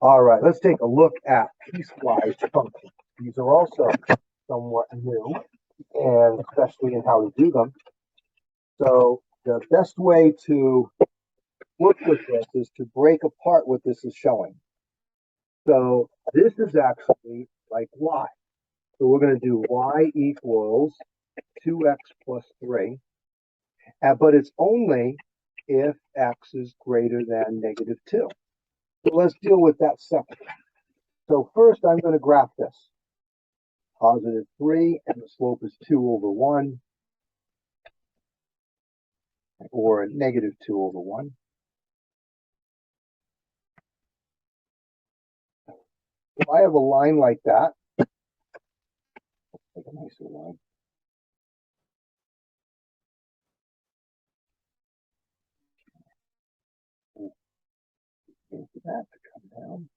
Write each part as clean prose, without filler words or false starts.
All right, let's take a look at piecewise functions. These are also somewhat new, and especially in how to do them. So the best way to look with this is to break apart what this is showing. So this is actually like y. So we're going to do y equals 2x plus 3, but it's only if x is greater than negative 2. So let's deal with that second. So first I'm going to graph this. Positive 3, and the slope is 2 over 1, or negative 2 over 1. If I have a line like that, make a nicer line. Wait for that to come down.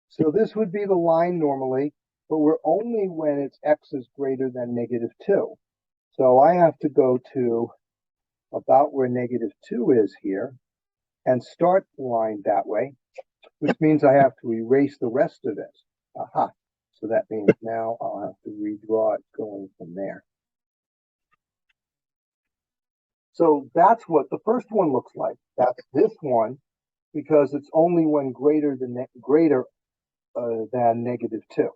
So this would be the line normally, but we're only when its x is greater than negative 2. So I have to go to about where negative 2 is here and start the line that way, which means I have to erase the rest of it. Aha. So that means now I'll have to redraw it going from there. So that's what the first one looks like. That's this one, because it's only when greater than negative 2.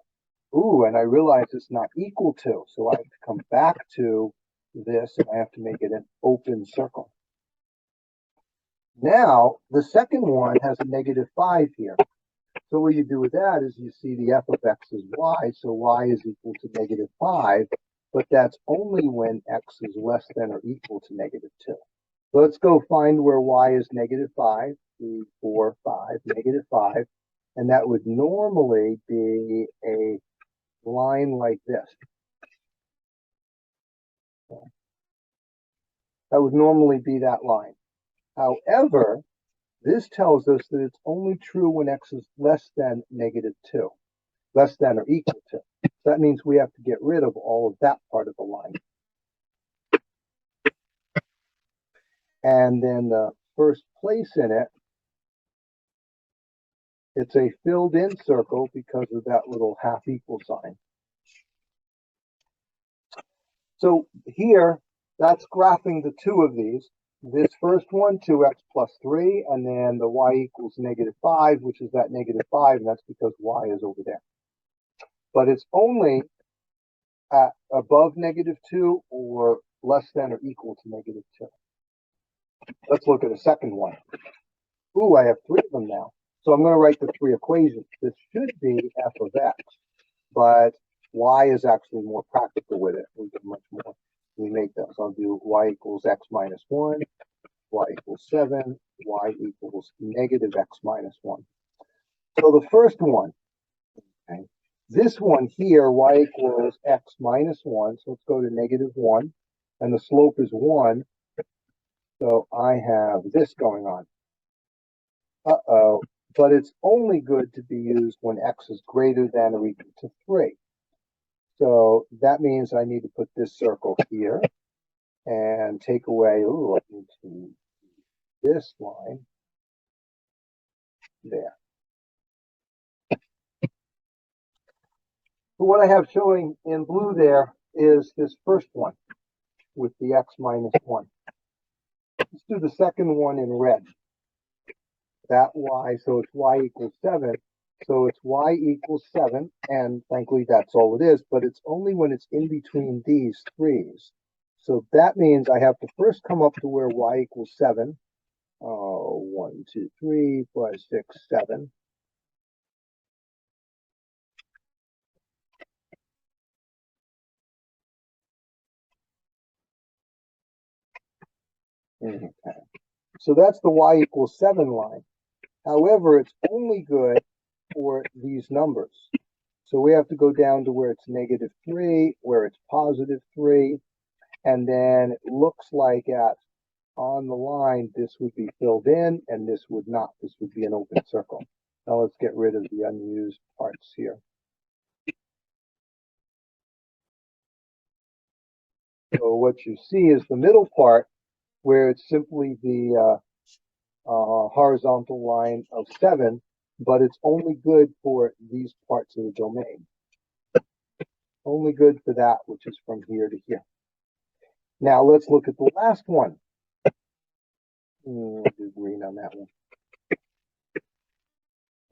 Ooh, and I realize it's not equal to, so I have to come back to this, and I have to make it an open circle. Now, the second one has a negative 5 here. So what you do with that is you see the f of x is y, so y is equal to negative 5, but that's only when x is less than or equal to negative 2. So let's go find where y is negative 5, 3, 4, 5, negative 5, and that would normally be a line like this. That would normally be that line. However, this tells us that it's only true when x is less than negative 2, less than or equal to. So that means we have to get rid of all of that part of the line. And then the first place in it, it's a filled in circle because of that little half equal sign. So here, that's graphing the two of these. This first one, 2x plus 3, and then the y equals negative 5, which is that negative 5, and that's because y is over there. But it's only at above negative 2 or less than or equal to negative 2. Let's look at a second one. Ooh, I have 3 of them now. So I'm going to write the 3 equations. This should be f of x, but y is actually more practical with it. We get much more. We make this. I'll do y equals x minus 1, y equals 7, y equals negative x minus 1. So the first one, okay, this one here, y equals x minus 1. So let's go to negative 1, and the slope is 1. So I have this going on. Uh-oh. But it's only good to be used when x is greater than or equal to 3. So that means I need to put this circle here and take away, ooh, I need to this line there. So what I have showing in blue there is this first one with the x minus 1. Let's do the second one in red. That y, so it's y equals 7. So it's y equals 7, and frankly, that's all it is, but it's only when it's in between these 3's. So that means I have to first come up to where y equals 7. 1, 2, 3, 4, 6, 7. Okay. So that's the y equals 7 line. However, it's only good for these numbers. So we have to go down to where it's negative 3, where it's positive 3, and then it looks like on the line, this would be filled in, and this would not. This would be an open circle. Now let's get rid of the unused parts here. So what you see is the middle part where it's simply the horizontal line of 7, but it's only good for these parts of the domain. Only good for that, which is from here to here. Now let's look at the last one. We'll do green on that one.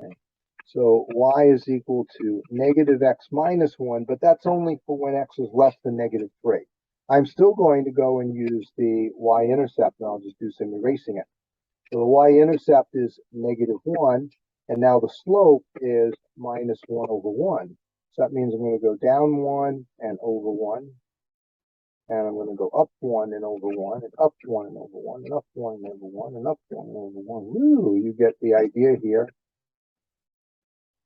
Okay. So y is equal to negative x minus 1, but that's only for when x is less than negative 3. I'm still going to go and use the y-intercept, and I'll just do some erasing it. So the y-intercept is negative 1, and now the slope is minus 1 over 1. So that means I'm going to go down 1 and over 1, and I'm going to go up 1 and over 1, and up 1 and over 1, and up 1 and over 1, and up 1 and over 1. Woo, you get the idea here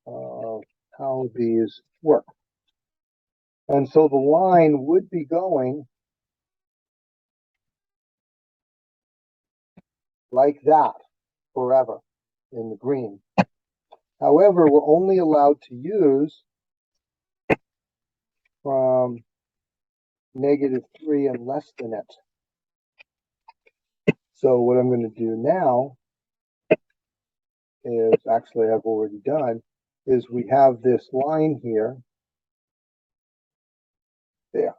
of how these work. And so the line would be going like that forever in the green. However, we're only allowed to use from negative 3 and less than it. So what I'm going to do now is, actually I've already done, is we have this line here. There.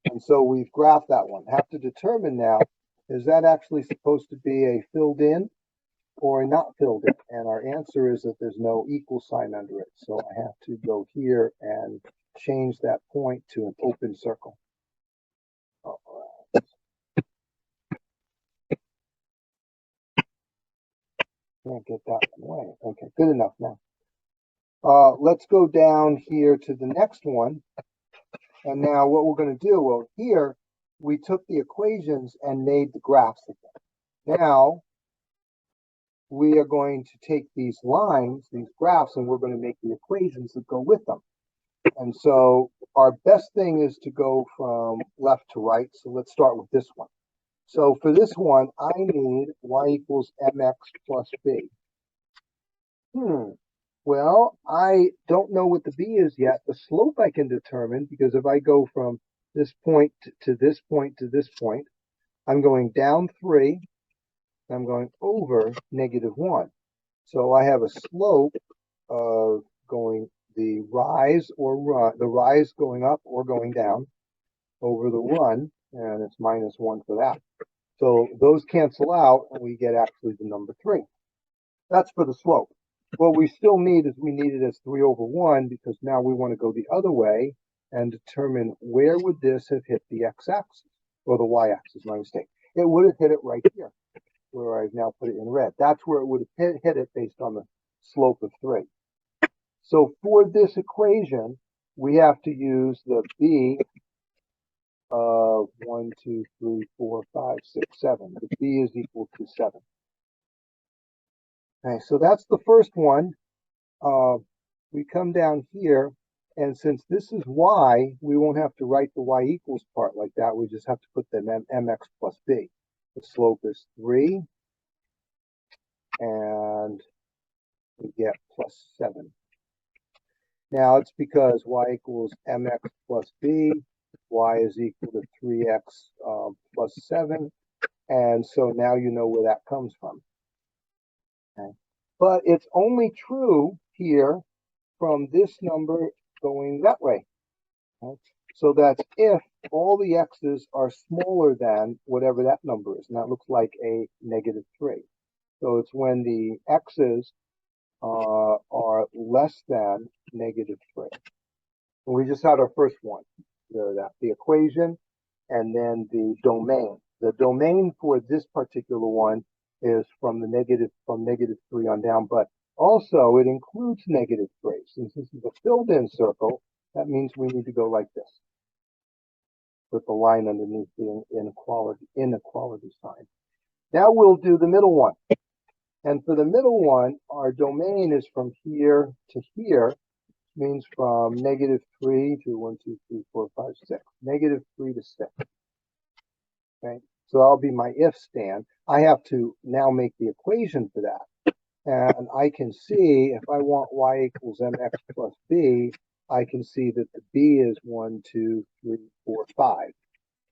And so we've graphed that one. Have to determine now, is that actually supposed to be a filled in or a not filled in? And our answer is that there's no equal sign under it. So I have to go here and change that point to an open circle. All right. Can't get that one away. Okay, good enough now. Let's go down here to the next one. And now what we're going to do, well, here we took the equations and made the graphs again. Now we are going to take these lines, these graphs, and we're going to make the equations that go with them. And so our best thing is to go from left to right. So let's start with this one. So for this one, I need y equals mx plus b. Well, I don't know what the b is yet. The slope I can determine, because if I go from this point to this point to this point, I'm going down 3, I'm going over negative 1. So I have a slope of going the rise or run, the rise going up or going down over the run, and it's minus 1 for that. So those cancel out, and we get actually the number 3. That's for the slope. What we still need is we need it as 3 over 1, because now we want to go the other way and determine where would this have hit the x-axis, or the y-axis, my mistake. It would have hit it right here, where I've now put it in red. That's where it would have hit it based on the slope of 3. So for this equation, we have to use the b of 1, 2, 3, 4, 5, 6, 7. The b is equal to 7. Okay, so that's the first one. We come down here, and since this is y, we won't have to write the y equals part like that. We just have to put the mx plus b. The slope is 3, and we get plus 7. Now it's because y equals mx plus b, y is equal to 3x plus 7, and so now you know where that comes from. Okay. But it's only true here from this number going that way. Okay. So that's if all the x's are smaller than whatever that number is, and that looks like a negative 3. So it's when the x's are less than negative 3. And we just had our first one, the equation, and then the domain. The domain for this particular one is from negative 3 on down, but also it includes negative 3. Since this is a filled-in circle, that means we need to go like this, with the line underneath the inequality sign. Now we'll do the middle one. And for the middle one, our domain is from here to here, means from negative 3 to 1, 2, 3, 4, 5, 6. Negative 3 to 6. Okay, so that'll be my if stand. I have to now make the equation for that. And I can see if I want y equals mx plus b, I can see that the b is 1, 2, 3, 4, 5.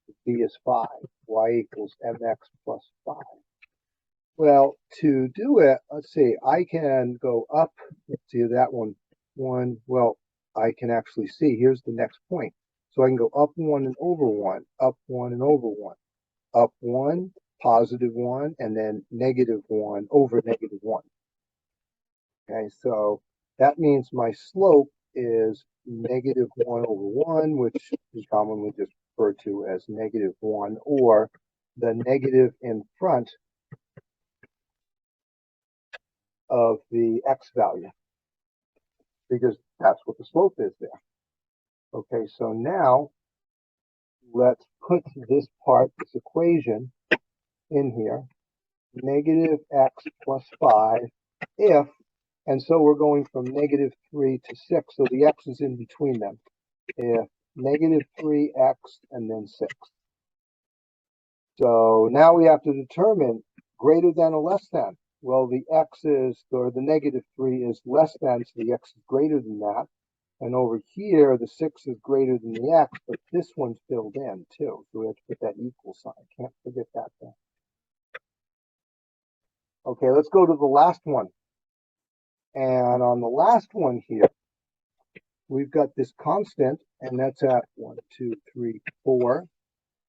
The b is 5. Y equals mx plus 5. Well, to do it, let's see, I can go up. Let's see that one. Well, I can actually see. Here's the next point. So I can go up 1 and over 1, up 1 and over 1, up 1, positive 1, and then negative 1 over negative 1. Okay, so that means my slope is negative 1 over 1, which is commonly just referred to as negative 1, or the negative in front of the x value, because that's what the slope is there. Okay, so now let's put this part, this equation, in here. Negative x plus 5 if, and so we're going from negative 3 to 6, so the x is in between them. If negative 3x and then 6. So now we have to determine greater than or less than. Well, the x is, or the negative 3 is less than, so the x is greater than that. And over here, the 6 is greater than the x, but this one's filled in too. So we have to put that equal sign. Can't forget that thing. Okay, let's go to the last one. And on the last one here, we've got this constant, and that's at 1, 2, 3, 4.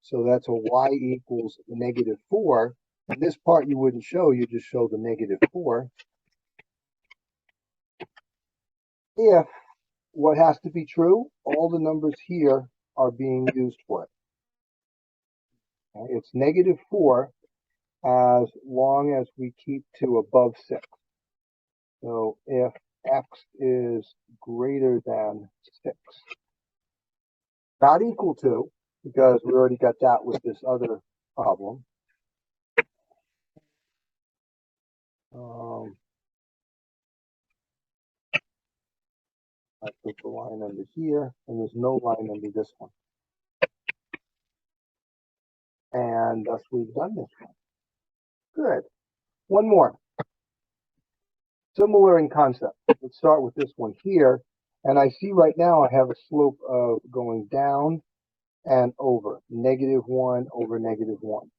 So that's a y equals negative 4. And this part you wouldn't show, you just show the negative 4. If what has to be true, all the numbers here are being used for it. Okay, it's negative 4 as long as we keep to above 6. So if x is greater than 6, not equal to, because we already got that with this other problem. I put the line under here, and there's no line under this one. And thus we've done this one. Good. One more. Similar in concept. Let's start with this one here. And I see right now I have a slope of going down and over. Negative 1 over negative 1.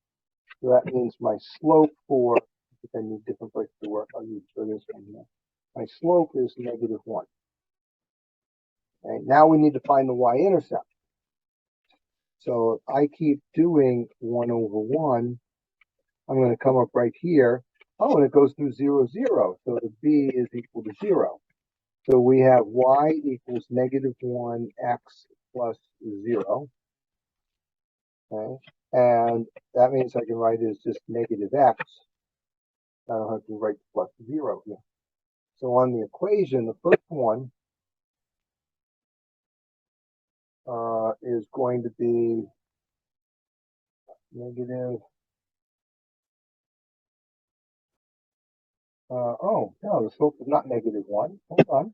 So that means my slope for, if I need different places to work, I'll use for this one here. My slope is negative 1. Okay, now we need to find the y-intercept. So if I keep doing 1 over 1, I'm going to come up right here. Oh, and it goes through 0, 0. So the b is equal to 0. So we have y equals negative 1 x plus 0. Okay, and that means I can write it as just negative x. I don't have to write plus 0 here. So on the equation, the first one is going to be negative. Oh, no, the slope is not negative 1. Hold on.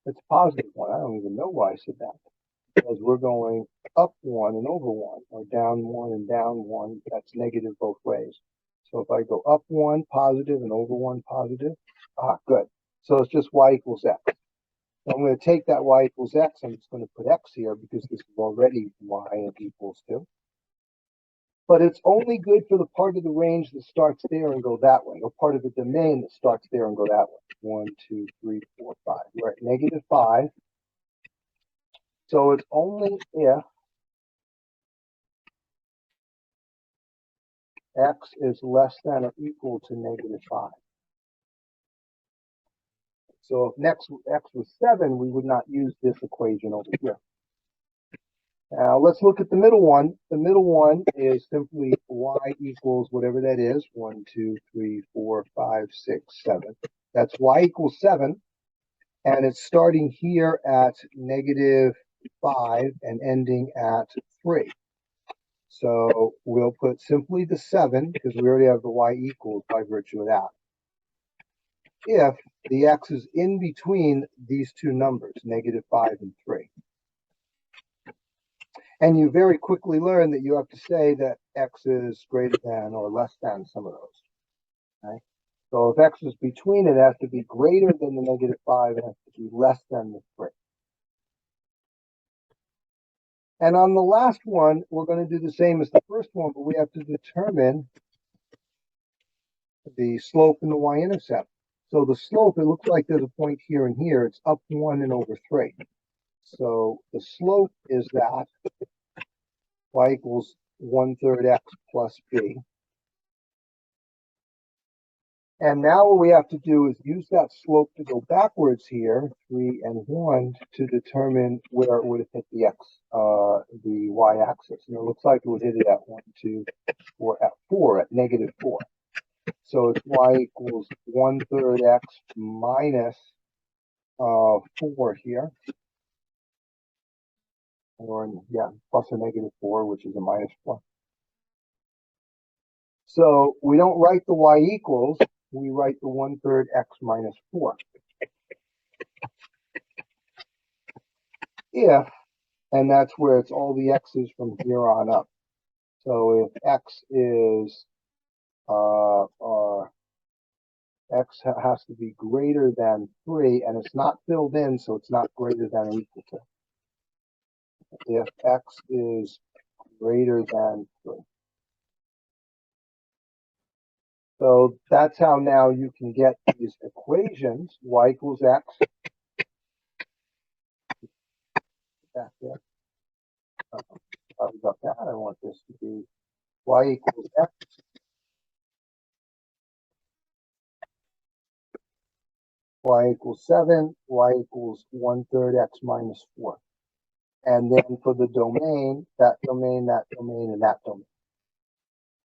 It's positive 1. I don't even know why I said that. Because we're going up 1 and over 1, or down 1 and down 1. That's negative both ways. So if I go up 1 positive and over 1 positive, good. So it's just y equals x. So I'm going to take that y equals x. I'm just going to put x here because this is already y equals 2. But it's only good for the part of the range that starts there and go that way, or part of the domain that starts there and go that way. 1, 2, 3, 4, 5. We're at negative 5. So it's only if x is less than or equal to negative 5. So if x was 7, we would not use this equation over here. Now let's look at the middle one. The middle one is simply y equals whatever that is. 1, 2, 3, 4, 5, 6, 7. That's y equals 7. And it's starting here at negative 5 and ending at 3. So we'll put simply the 7 because we already have the y equals by virtue of that. If the x is in between these two numbers, negative 5 and 3. And you very quickly learn that you have to say that x is greater than or less than some of those. Okay? So if x is between, it has to be greater than the negative 5, it has to be less than the 3. And on the last one, we're going to do the same as the first one, but we have to determine the slope and the y-intercept. So the slope, it looks like there's a point here and here. It's up 1 and over 3. So the slope is that y equals 1/3 x plus b. And now what we have to do is use that slope to go backwards here, 3 and 1, to determine where it would have hit the the y-axis. And it looks like it would hit it at 1, 2, 4, at 4, at negative 4. So it's y equals 1/3 x minus 4 here. Or, yeah, plus or negative 4, which is a minus 4. So we don't write the y equals, we write the 1/3 x minus 4. If, and that's where it's all the x's from here on up. So if x is, x has to be greater than 3, and it's not filled in, so it's not greater than or equal to. If x is greater than 3. So that's how now you can get these equations, y equals x. Back there. Sorry about that. I want this to be y equals x. Y equals 7, y equals 1/3 x minus 4. And then for the domain, that domain, and that domain.